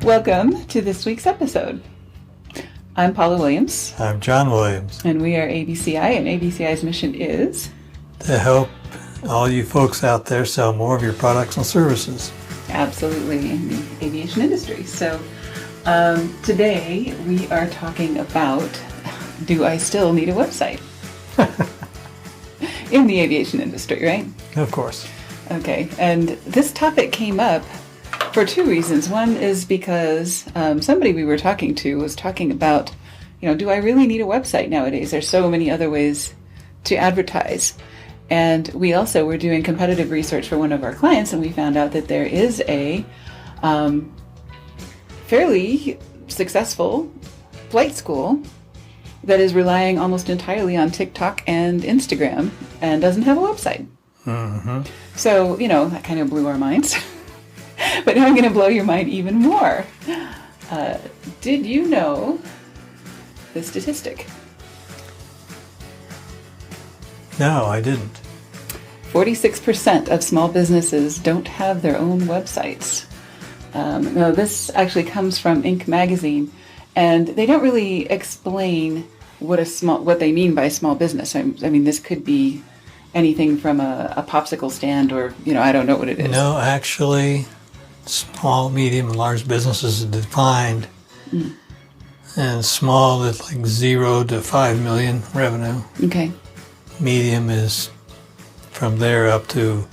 Welcome to this week's episode. I'm Paula Williams. I'm John Williams. And we are ABCI, and ABCI's mission is to help all you folks out there sell more of your products and services. Absolutely, in the aviation industry. So today we are talking about, do I still need a website? In the aviation industry, right? Of course. Okay, and this topic came up for two reasons. One is because somebody we were talking to was talking about, do I really need a website nowadays? There's so many other ways to advertise. And we also were doing competitive research for one of our clients, and we found out that there is a fairly successful flight school that is relying almost entirely on TikTok and Instagram and doesn't have a website. Mm-hmm. So, that kind of blew our minds. But now I'm going to blow your mind even more. Did you know the statistic? No, I didn't. 46% of small businesses don't have their own websites. Now, this actually comes from Inc. magazine, and they don't really explain what they mean by small business. I mean, this could be anything from a popsicle stand, or I don't know what it is. No, actually, small, medium, and large businesses are defined, and small is like 0 to 5 million revenue. Okay. Medium is from there up to,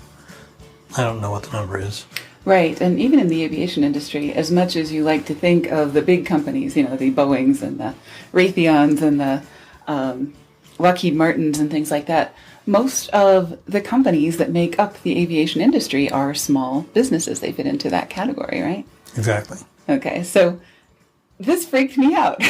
I don't know what the number is. Right, and even in the aviation industry, as much as you like to think of the big companies, the Boeings and the Raytheons and the Lockheed Martins and things like that, most of the companies that make up the aviation industry are small businesses. They fit into that category, right? Exactly. Okay, so this freaked me out.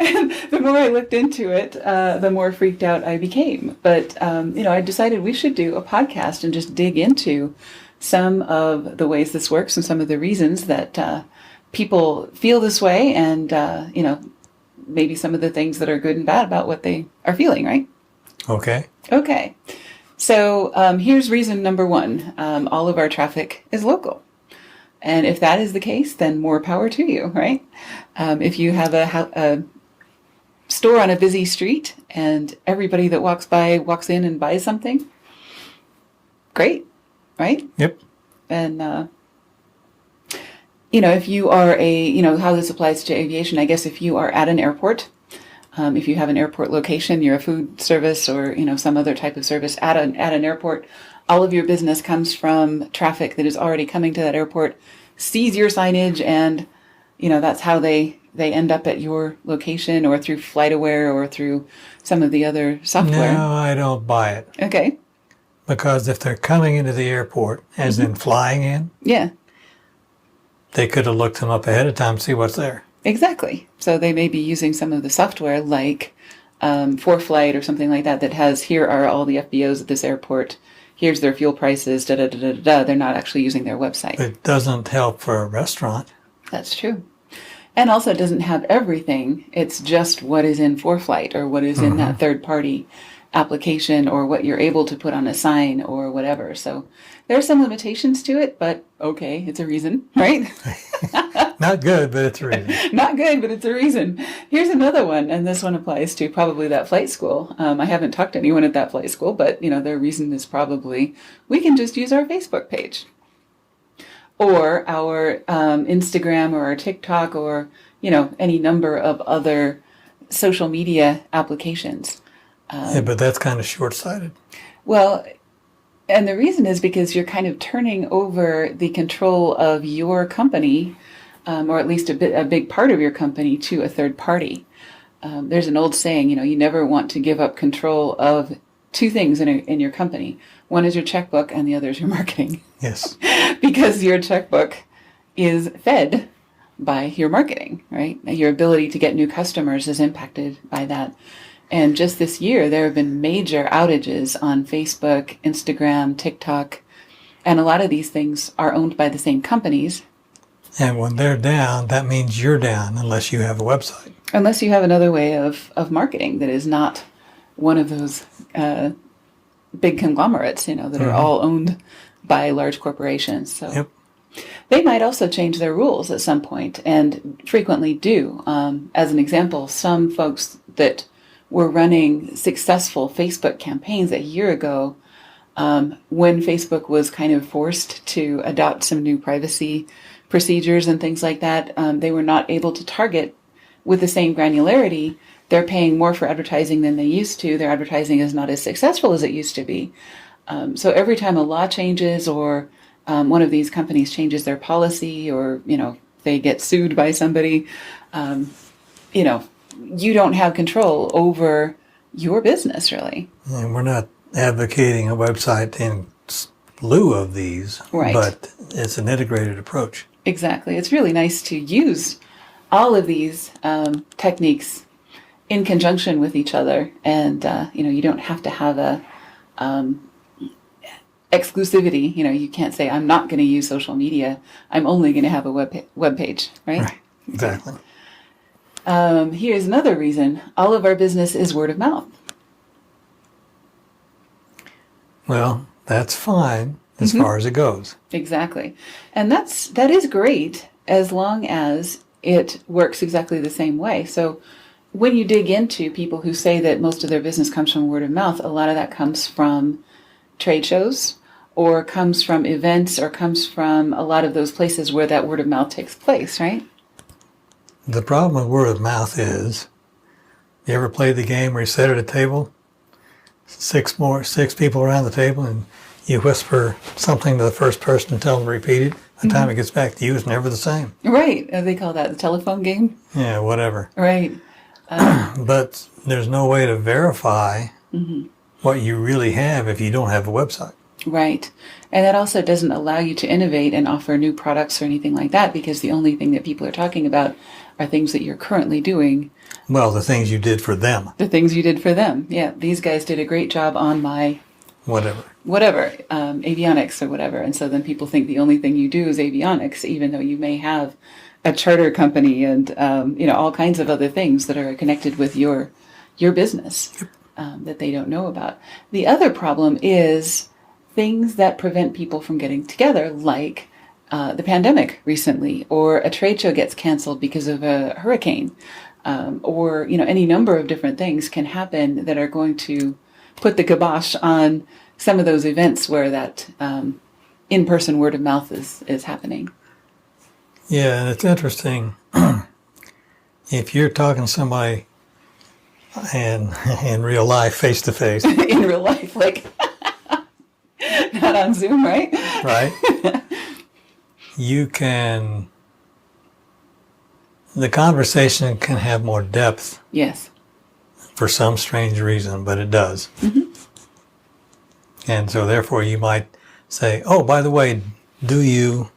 And the more I looked into it, the more freaked out I became. But, I decided we should do a podcast and just dig into some of the ways this works and some of the reasons that people feel this way and, maybe some of the things that are good and bad about what they are feeling, right? Okay. Okay. So here's reason number one. All of our traffic is local. And if that is the case, then more power to you, right? If you have a store on a busy street and everybody that walks by walks in and buys something, great, right? Yep. And, if you are how this applies to aviation, I guess if you are at an airport, if you have an airport location, you're a food service or, some other type of service at an airport, all of your business comes from traffic that is already coming to that airport, sees your signage, and, that's how they end up at your location or through FlightAware or through some of the other software. No, I don't buy it. Okay. Because if they're coming into the airport, as in flying in, Yeah. they could have looked them up ahead of time, see what's there. Exactly. So they may be using some of the software like ForeFlight or something like that has, here are all the FBOs at this airport, here's their fuel prices, da-da-da-da-da. They're not actually using their website. It doesn't help for a restaurant. That's true. And also it doesn't have everything. It's just what is in ForeFlight or what is in that third-party application or what you're able to put on a sign or whatever. So there are some limitations to it, but okay, it's a reason, right? Not good, but it's a reason. Not good, but it's a reason. Here's another one, and this one applies to probably that flight school. I haven't talked to anyone at that flight school, but, their reason is probably we can just use our Facebook page or our Instagram or our TikTok or, any number of other social media applications. Yeah, but that's kind of short-sighted. Well, and the reason is because you're kind of turning over the control of your company, or at least a big part of your company, to a third party. There's an old saying, you never want to give up control of two things in your company. One is your checkbook, and the other is your marketing. Yes. Because your checkbook is fed by your marketing, right? Your ability to get new customers is impacted by that. And just this year, there have been major outages on Facebook, Instagram, TikTok, and a lot of these things are owned by the same companies. And when they're down, that means you're down unless you have a website. Unless you have another way of marketing that is not one of those big conglomerates, that are all owned by large corporations. So, Yep. They might also change their rules at some point, and frequently do. As an example, some folks that were running successful Facebook campaigns a year ago, when Facebook was kind of forced to adopt some new privacy procedures and things like that, they were not able to target with the same granularity. They're paying more for advertising than they used to. Their advertising is not as successful as it used to be. So every time a law changes, or one of these companies changes their policy, or, they get sued by somebody, you don't have control over your business, really. And we're not advocating a website in lieu of these, Right. But it's an integrated approach. Exactly. It's really nice to use all of these techniques in conjunction with each other, and you don't have to have a exclusivity. You can't say, I'm not going to use social media. I'm only going to have a web page, right? Right. Exactly. Here's another reason. All of our business is word of mouth. Well, that's fine as far as it goes. Exactly. And that is great as long as it works exactly the same way. So when you dig into people who say that most of their business comes from word of mouth, a lot of that comes from trade shows, or comes from events, or comes from a lot of those places where that word of mouth takes place, right? The problem with word of mouth is, you ever played the game where you sit at a table, six people around the table, and you whisper something to the first person and tell them to repeat it? By the time it gets back to you, it's never the same. Right. They call that the telephone game. Yeah, whatever. Right. But there's no way to verify what you really have if you don't have a website. Right. And that also doesn't allow you to innovate and offer new products or anything like that, because the only thing that people are talking about are things that you're currently doing. Well, the things you did for them. The things you did for them. Yeah, these guys did a great job on my Whatever, avionics or whatever. And so then people think the only thing you do is avionics, even though you may have a charter company and, all kinds of other things that are connected with your business that they don't know about. The other problem is things that prevent people from getting together, like the pandemic recently, or a trade show gets canceled because of a hurricane, or any number of different things can happen that are going to put the kibosh on some of those events where that in-person word of mouth is happening. Yeah, and it's interesting. If you're talking to somebody in real life, face to face, In real life, like not on Zoom, right? right? The conversation can have more depth Yes. for some strange reason, but it does. And so therefore you might say, oh, by the way, do you?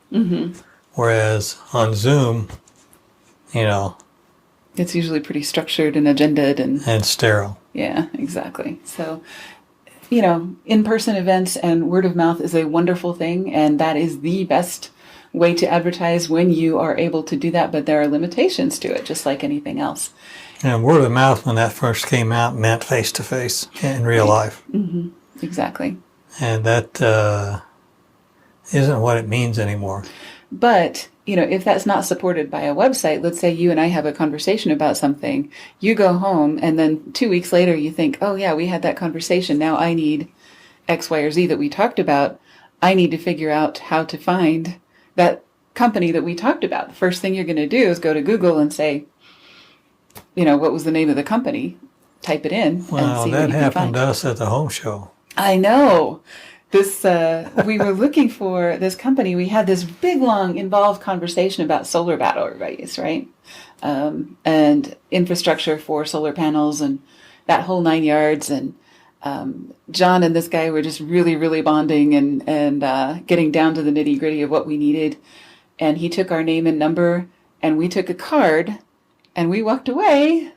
Whereas on Zoom, It's usually pretty structured and agendaed and sterile. Yeah, exactly. So, in-person events and word of mouth is a wonderful thing, and that is the best way to advertise when you are able to do that, but there are limitations to it, just like anything else. And word of mouth, when that first came out, meant face-to-face in real life. Exactly. And that isn't what it means anymore. But, if that's not supported by a website, let's say you and I have a conversation about something, you go home, and then 2 weeks later you think, oh yeah, we had that conversation, now I need X, Y, or Z that we talked about. I need to figure out how to find that company that we talked about. The first thing you're going to do is go to Google and say, what was the name of the company? Type it in. Well, and see that what you can happened find. to us at the home show. I know. We were looking for this company. We had this big, long, involved conversation about solar batteries, right? And infrastructure for solar panels and that whole 9 yards. And John and this guy were just really, really bonding and getting down to the nitty gritty of what we needed. And he took our name and number, and we took a card, and we walked away.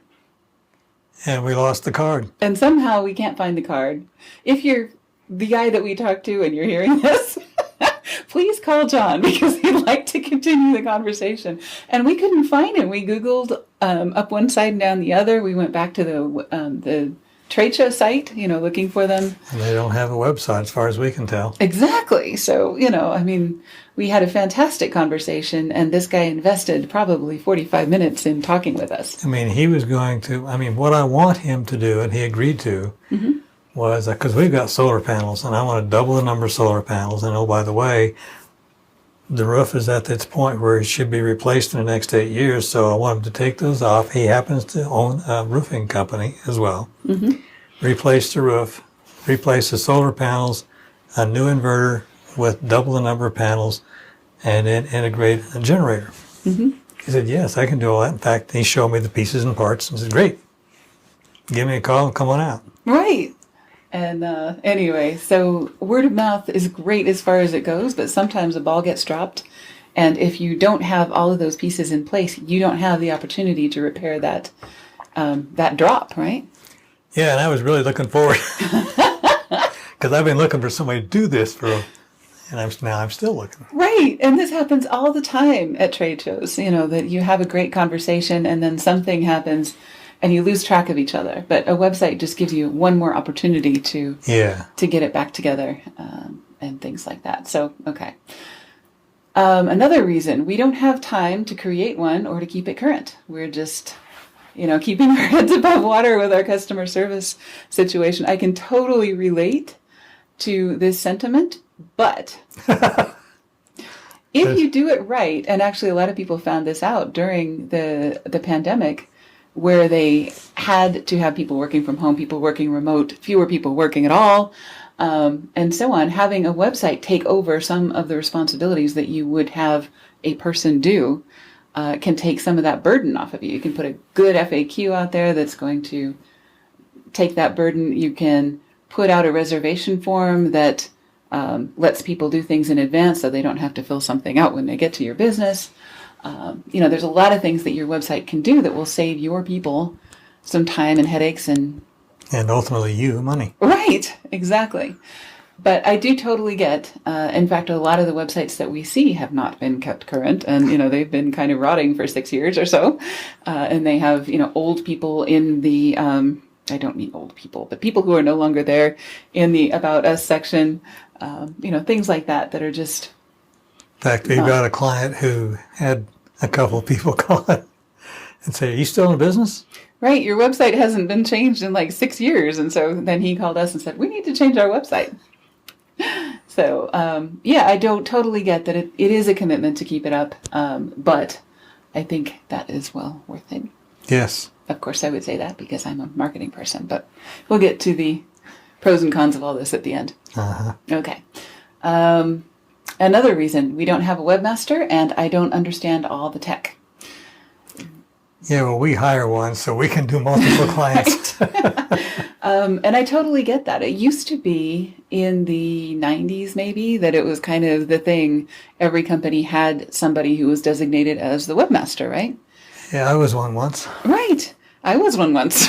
And we lost the card. And somehow we can't find the card. If you're the guy that we talked to and you're hearing this, please call John, because he'd like to continue the conversation. And we couldn't find him. We Googled up one side and down the other. We went back to the trade show site, looking for them. And they don't have a website as far as we can tell. Exactly. So, we had a fantastic conversation, and this guy invested probably 45 minutes in talking with us. He was going to, what I want him to do, and he agreed to, was, because we've got solar panels, and I want to double the number of solar panels. And oh, by the way, the roof is at its point where it should be replaced in the next 8 years, so I want him to take those off. He happens to own a roofing company as well. Replace the roof, replace the solar panels, a new inverter with double the number of panels, and then integrate a generator. He said, yes, I can do all that. In fact, he showed me the pieces and parts and said, great, give me a call and come on out. Right. And anyway, so word of mouth is great as far as it goes, but sometimes a ball gets dropped. And if you don't have all of those pieces in place, you don't have the opportunity to repair that drop, right? Yeah, and I was really looking forward, because I've been looking for somebody to do this and I'm still looking. Right, and this happens all the time at trade shows, that you have a great conversation and then something happens and you lose track of each other. But a website just gives you one more opportunity to get it back together and things like that. So, okay. Another reason, we don't have time to create one or to keep it current. We're just, keeping our heads above water with our customer service situation. I can totally relate to this sentiment, but if you do it right, and actually a lot of people found this out during the pandemic, where they had to have people working from home, people working remote, fewer people working at all, and so on, having a website take over some of the responsibilities that you would have a person do can take some of that burden off of you. You can put a good FAQ out there that's going to take that burden. You can put out a reservation form that lets people do things in advance so they don't have to fill something out when they get to your business. There's a lot of things that your website can do that will save your people some time and headaches and ultimately you money. Right, exactly. But I do totally get, in fact, a lot of the websites that we see have not been kept current, and, they've been kind of rotting for 6 years or so, and they have, old people in the, I don't mean old people, but people who are no longer there in the About Us section, things like that are just... In fact, we've got a client who had a couple of people call it and say, are you still in business? Right, your website hasn't been changed in like 6 years. And so then he called us and said, we need to change our website. So, I don't totally get that it is a commitment to keep it up, but I think that is well worth it. Yes. Of course, I would say that because I'm a marketing person, but we'll get to the pros and cons of all this at the end. Okay. Another reason, we don't have a webmaster, and I don't understand all the tech. Yeah, well, we hire one, so we can do multiple clients. And I totally get that. It used to be in the 90s, maybe, that it was kind of the thing. Every company had somebody who was designated as the webmaster, right? Yeah, I was one once. Right. I was one once.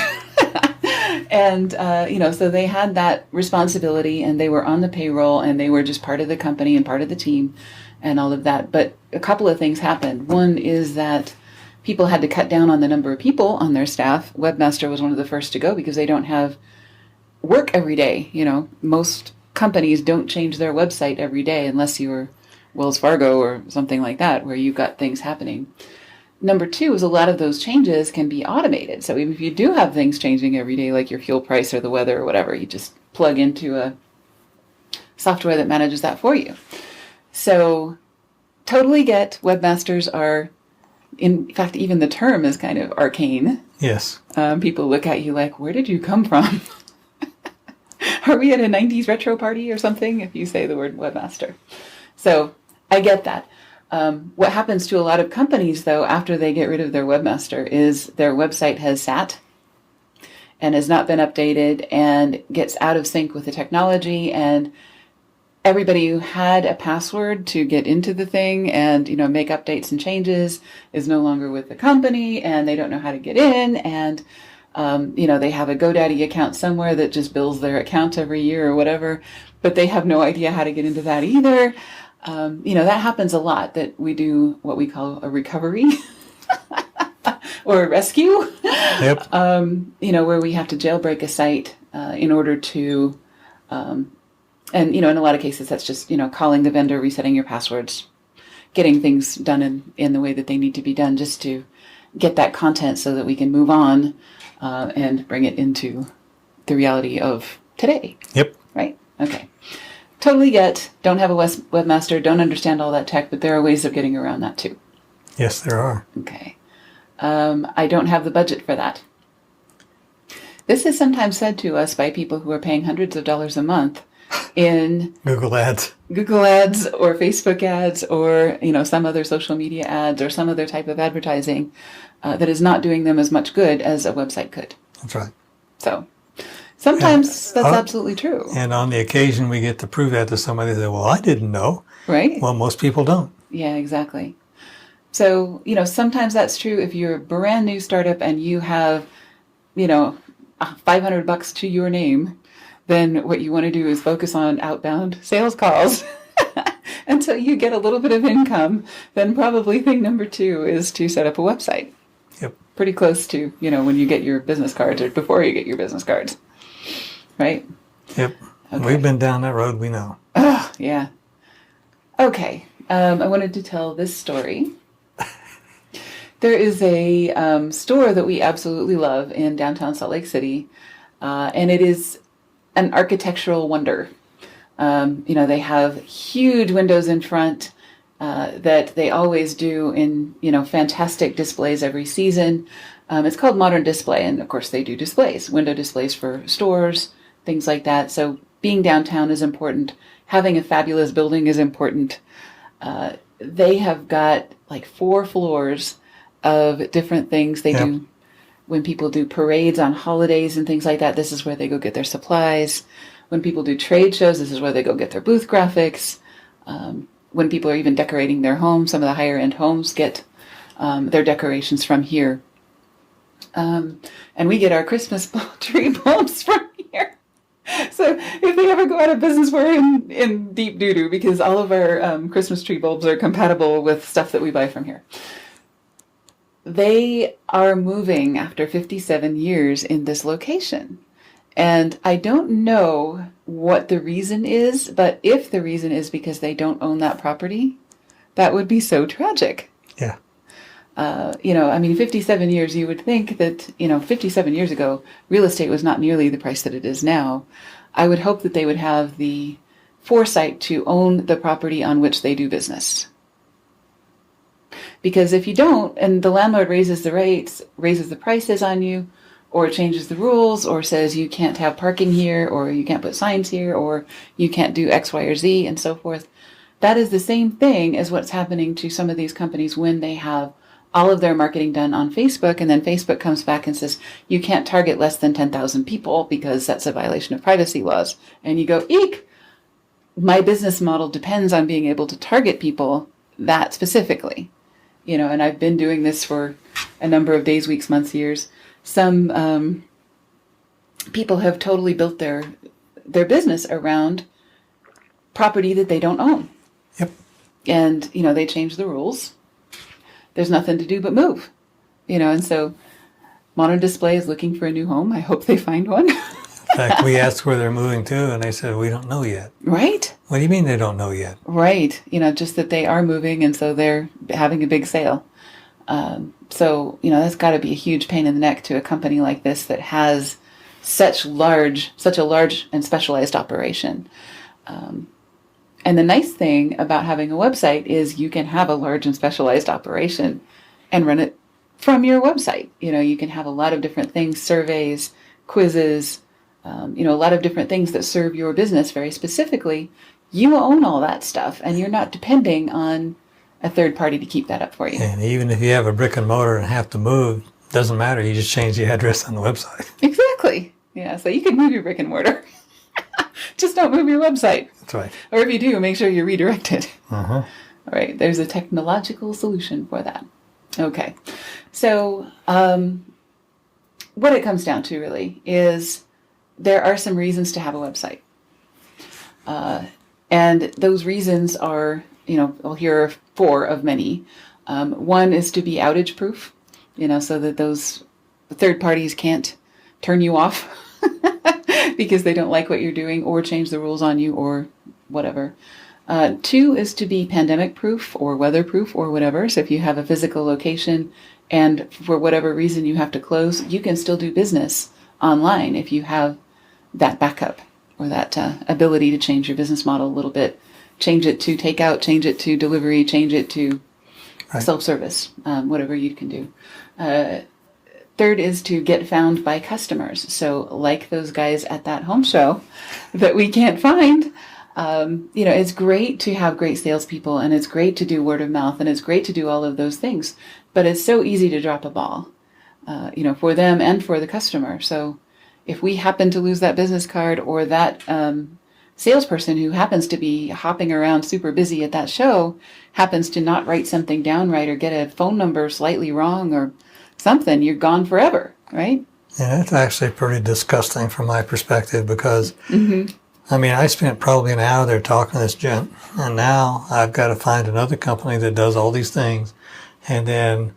And, so they had that responsibility, and they were on the payroll, and they were just part of the company and part of the team and all of that. But a couple of things happened. One is that people had to cut down on the number of people on their staff. Webmaster was one of the first to go because they don't have work every day. Most companies don't change their website every day unless you're Wells Fargo or something like that, where you've got things happening. Number two is a lot of those changes can be automated. So even if you do have things changing every day, like your fuel price or the weather or whatever, you just plug into a software that manages that for you. So totally get webmasters are, in fact, even the term is kind of arcane. Yes. People look at you like, where did you come from? Are we at a 90s retro party or something if you say the word webmaster? So I get that. What happens to a lot of companies, though, after they get rid of their webmaster is their website has sat and has not been updated and gets out of sync with the technology, and everybody who had a password to get into the thing and, make updates and changes is no longer with the company, and they don't know how to get in, and, they have a GoDaddy account somewhere that just bills their account every year or whatever, but they have no idea how to get into that either. That happens a lot, that we do what we call a recovery. or rescue. Yep. Where we have to jailbreak a site in order to, and in a lot of cases that's just calling the vendor, resetting your passwords, getting things done in the way that they need to be done, just to get that content so that we can move on and bring it into the reality of today. Yep. Right? Okay. Totally get. Don't have a webmaster. Don't understand all that tech, but there are ways of getting around that too. Yes, there are. Okay. I don't have the budget for that. This is sometimes said to us by people who are paying hundreds of dollars a month in Google Ads. Google ads or Facebook ads or, some other social media ads or some other type of advertising that is not doing them as much good as a website could. That's right. So sometimes that's absolutely true. And on the occasion we get to prove that to somebody, they say, well, I didn't know. Right. Well, most people don't. Yeah, exactly. So, sometimes that's true if you're a brand new startup and you have, $500 to your name, then what you want to do is focus on outbound sales calls until you get a little bit of income. Then probably thing number 2 is to set up a website. Yep. Pretty close to, when you get your business cards or before you get your business cards. Right? Yep. Okay. We've been down that road, we know. Oh, yeah. Okay. I wanted to tell this story. There is a store that we absolutely love in downtown Salt Lake City, and it is an architectural wonder. They have huge windows in front that they always do in, fantastic displays every season. It's called Modern Display, and of course they do displays, window displays for stores, things like that. So being downtown is important. Having a fabulous building is important. They have got like 4 floors of different things they do. When people do parades on holidays and things like that, this is where they go get their supplies. When people do trade shows, this is where they go get their booth graphics. When people are even decorating their homes, some of the higher end homes get their decorations from here. And we get our Christmas tree bulbs from here. So if they ever go out of business, we're in deep doo-doo because all of our Christmas tree bulbs are compatible with stuff that we buy from here. They are moving after 57 years in this location. And I don't know what the reason is, but if the reason is because they don't own that property, that would be so tragic. Yeah. 57 years, you would think that, 57 years ago, real estate was not nearly the price that it is now. I would hope that they would have the foresight to own the property on which they do business. Because if you don't, and the landlord raises the rates, raises the prices on you, or changes the rules, or says you can't have parking here, or you can't put signs here, or you can't do X, Y, or Z, and so forth, that is the same thing as what's happening to some of these companies when they have all of their marketing done on Facebook, and then Facebook comes back and says, you can't target less than 10,000 people because that's a violation of privacy laws. And you go, eek! My business model depends on being able to target people that specifically. And I've been doing this for a number of days, weeks, months, years. Some people have totally built their business around property that they don't own. Yep. And, they change the rules. There's nothing to do but move. And so Modern Display is looking for a new home. I hope they find one. In fact, we asked where they're moving to, and they said, we don't know yet. Right? What do you mean they don't know yet? Right. Just that they are moving, and so they're having a big sale. That's got to be a huge pain in the neck to a company like this that has such a large and specialized operation. And the nice thing about having a website is you can have a large and specialized operation and run it from your website. You can have a lot of different things, surveys, quizzes, a lot of different things that serve your business very specifically. You own all that stuff, and you're not depending on a third party to keep that up for you. And even if you have a brick and mortar and have to move, doesn't matter. You just change the address on the website. Exactly. Yeah, so you can move your brick and mortar. Just don't move your website. That's right. Or if you do, make sure you redirect it. Uh-huh. All right, there's a technological solution for that. Okay, so what it comes down to really is there are some reasons to have a website. And those reasons are, here are 4 of many. One is to be outage proof. so that those third parties can't turn you off because they don't like what you're doing or change the rules on you or whatever. 2 is to be pandemic proof or weather proof or whatever. So if you have a physical location and for whatever reason you have to close, you can still do business online if you have that backup or that ability to change your business model a little bit. Change it to takeout, change it to delivery, change it to self-service, whatever you can do. 3rd is to get found by customers. So like those guys at that home show that we can't find, it's great to have great salespeople and it's great to do word of mouth and it's great to do all of those things, but it's so easy to drop a ball, for them and for the customer. So if we happen to lose that business card or that salesperson who happens to be hopping around super busy at that show happens to not write something down right or get a phone number slightly wrong or something, you're gone forever, right? Yeah, it's actually pretty disgusting from my perspective because, I spent probably an hour there talking to this gent, and now I've got to find another company that does all these things, and then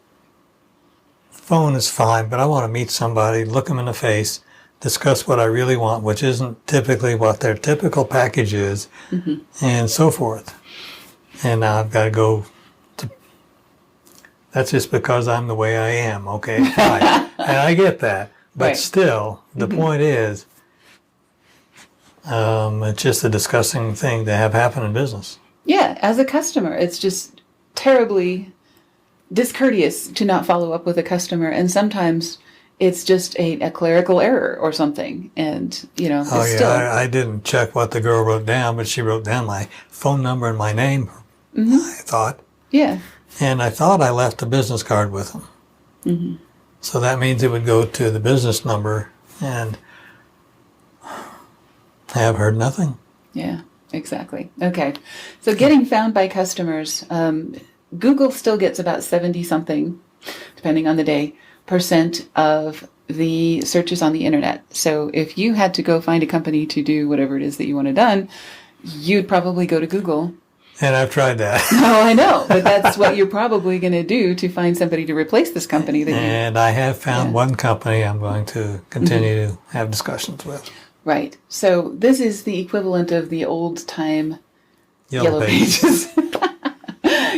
phone is fine, but I want to meet somebody, look them in the face, discuss what I really want, which isn't typically what their typical package is, and so forth. And now I've got to go to... That's just because I'm the way I am, okay? Fine. And I get that. But still, the point is, it's just a disgusting thing to have happen in business. Yeah, as a customer, it's just terribly discourteous to not follow up with a customer. And sometimes it's just a clerical error or something. And, I didn't check what the girl wrote down, but she wrote down my phone number and my name, I thought. Yeah. And I thought I left a business card with them. So that means it would go to the business number, and I have heard nothing. Yeah, exactly. Okay. So getting found by customers, Google still gets about 70-something, depending on the day, % of the searches on the internet. So if you had to go find a company to do whatever it is that you want done, you'd probably go to Google. And I've tried that. Oh, I know, but that's what you're probably going to do to find somebody to replace this company. And I have found one company I'm going to continue to have discussions with. Right. So this is the equivalent of the old time Yellow Pages.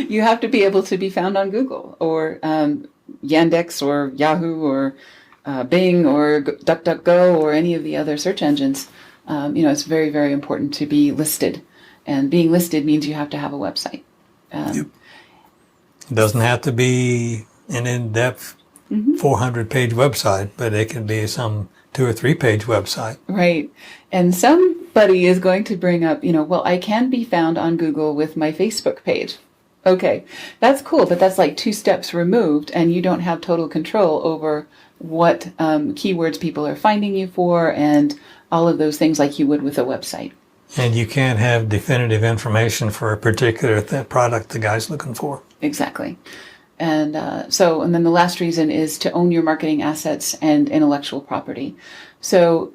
You have to be able to be found on Google or Yandex or Yahoo or Bing or DuckDuckGo or any of the other search engines. It's very, very important to be listed. And being listed means you have to have a website. It doesn't have to be an in-depth 400-page website, but it can be some 2 or 3 page website. Right. And somebody is going to bring up, I can be found on Google with my Facebook page. Okay, that's cool, but that's like 2 steps removed, and you don't have total control over what keywords people are finding you for and all of those things like you would with a website. And you can't have definitive information for a particular product the guy's looking for. Exactly. And and then the last reason is to own your marketing assets and intellectual property. So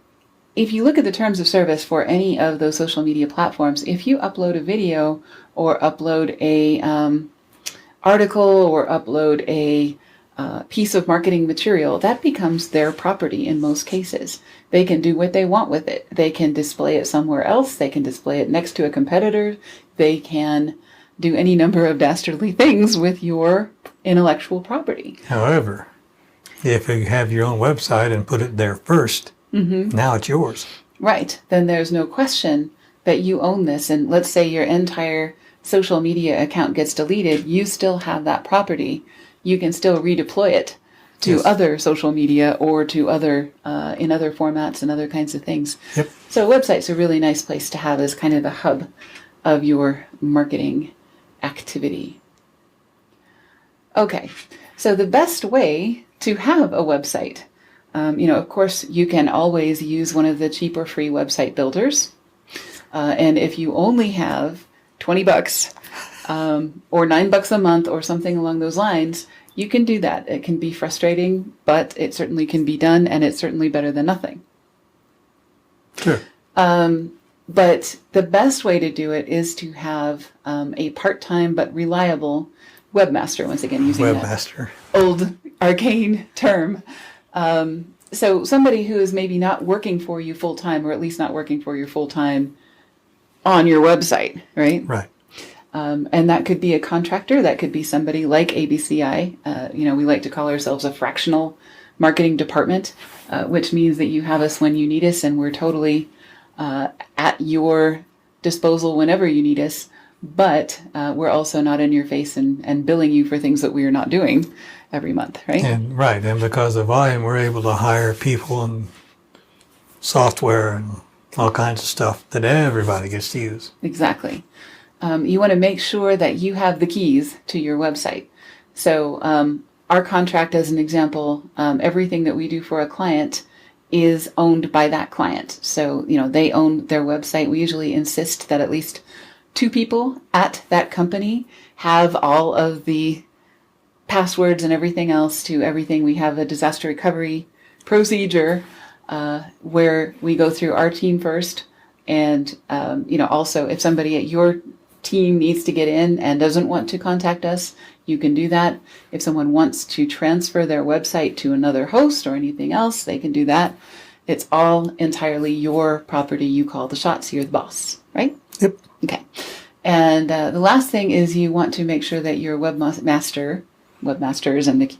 if you look at the terms of service for any of those social media platforms, if you upload a video or upload a article or upload a piece of marketing material, that becomes their property in most cases. They can do what they want with it. They can display it somewhere else. They can display it next to a competitor. They can do any number of dastardly things with your intellectual property. However, if you have your own website and put it there first, now it's yours. Right. Then there's no question that you own this. And let's say your entire social media account gets deleted, you still have that property. You can still redeploy it to other social media or to other in other formats and other kinds of things. Yep. So a website's a really nice place to have as kind of the hub of your marketing activity. Okay, so the best way to have a website, of course, you can always use one of the cheap or free website builders. And if you only have $20 or $9 a month or something along those lines, you can do that. It can be frustrating, but it certainly can be done, and it's certainly better than nothing. Sure. But the best way to do it is to have a part-time but reliable webmaster, once again using Webmaster. that old arcane term. So somebody who is maybe not working for you full time, or at least not working for you full time on your website, right? Right. And that could be a contractor. That could be somebody like ABCI. We like to call ourselves a fractional marketing department, which means that you have us when you need us, and we're totally at your disposal whenever you need us. But we're also not in your face and billing you for things that we are not doing every month, right? And because of volume, we're able to hire people and software and all kinds of stuff that everybody gets to use. Exactly. You want to make sure that you have the keys to your website. So our contract, as an example, everything that we do for a client is owned by that client. So, they own their website. We usually insist that at least 2 people at that company have all of the passwords and everything else to everything. We have a disaster recovery procedure where we go through our team first. And, also if somebody at your team needs to get in and doesn't want to contact us, you can do that. If someone wants to transfer their website to another host or anything else, they can do that. It's all entirely your property. You call the shots. You're the boss, right? Yep. Okay. And the last thing is you want to make sure that your webmasters,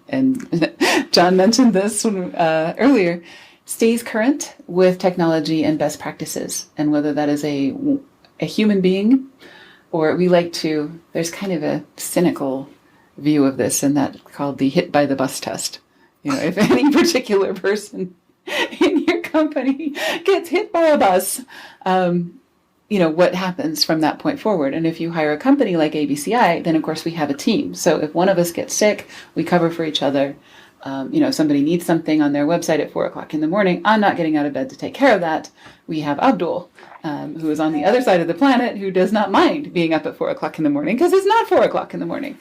and John mentioned this earlier, stays current with technology and best practices. And whether that is a human being, or there's kind of a cynical view of this, and that's called the hit by the bus test. If any particular person in your company gets hit by a bus, what happens from that point forward. And if you hire a company like ABCI, then of course we have a team. So if one of us gets sick, we cover for each other. If somebody needs something on their website at 4:00 in the morning, I'm not getting out of bed to take care of that. We have Abdul, who is on the other side of the planet, who does not mind being up at 4:00 in the morning because it's not 4:00 in the morning.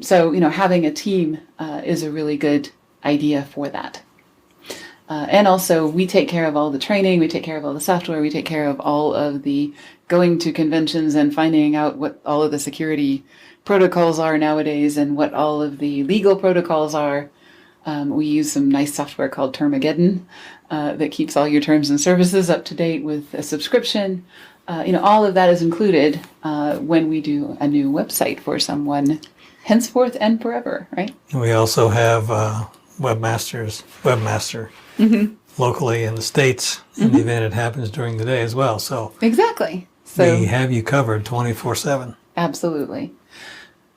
So having a team is a really good idea for that. And also, we take care of all the training, we take care of all the software, we take care of all of the going to conventions and finding out what all of the security protocols are nowadays and what all of the legal protocols are. We use some nice software called Termageddon that keeps all your terms and services up to date with a subscription. All of that is included when we do a new website for someone, henceforth and forever, right? We also have Webmaster locally in the States in the event it happens during the day as well. So exactly. So we have you covered 24/7. Absolutely.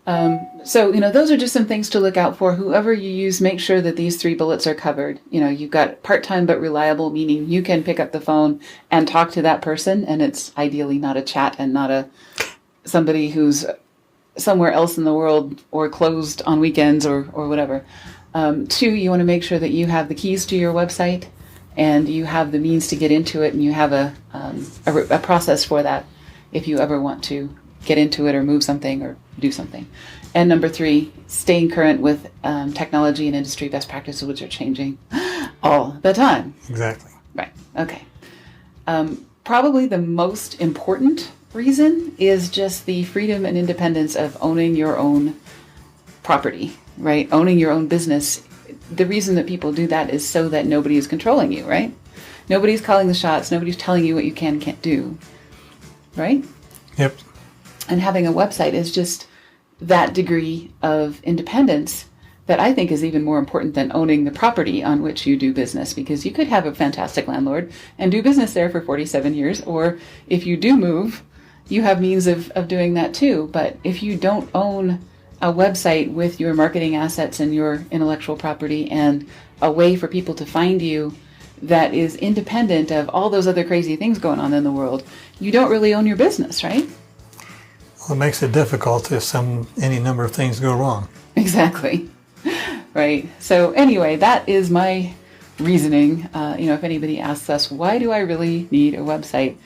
Those are just some things to look out for. Whoever you use, make sure that these 3 bullets are covered. You've got part-time but reliable, meaning you can pick up the phone and talk to that person, and it's ideally not a chat and not somebody who's somewhere else in the world or closed on weekends or whatever. 2, you want to make sure that you have the keys to your website and you have the means to get into it, and you have a process for that if you ever want to get into it or move something or do something. And number 3, staying current with technology and industry best practices, which are changing all the time. Exactly. Right. Okay. Probably the most important reason is just the freedom and independence of owning your own property, right? Owning your own business. The reason that people do that is so that nobody is controlling you, right? Nobody's calling the shots. Nobody's telling you what you can and can't do, right? Yep. And having a website is just that degree of independence that I think is even more important than owning the property on which you do business, because you could have a fantastic landlord and do business there for 47 years, or if you do move, you have means of doing that too. But if you don't own a website with your marketing assets and your intellectual property and a way for people to find you that is independent of all those other crazy things going on in the world, you don't really own your business, right? Well, it makes it difficult if any number of things go wrong. Exactly. Right. So anyway, that is my reasoning. If anybody asks us, why do I really need a website?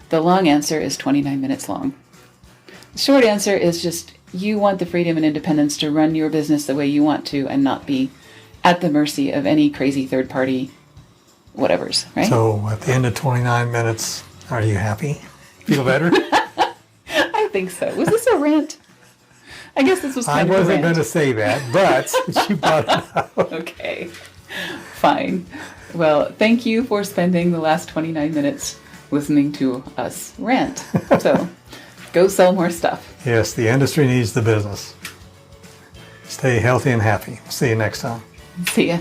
The long answer is 29 minutes long. The short answer is just you want the freedom and independence to run your business the way you want to and not be at the mercy of any crazy third party whatevers, right? So at the end of 29 minutes, are you happy? Feel better? I think so. Was this a rant? I guess this was I kind of a wasn't going rant. to say that, but you brought it up. Okay, fine. Well, thank you for spending the last 29 minutes listening to us rant. So, go sell more stuff. Yes, the industry needs the business. Stay healthy and happy. See you next time. See ya.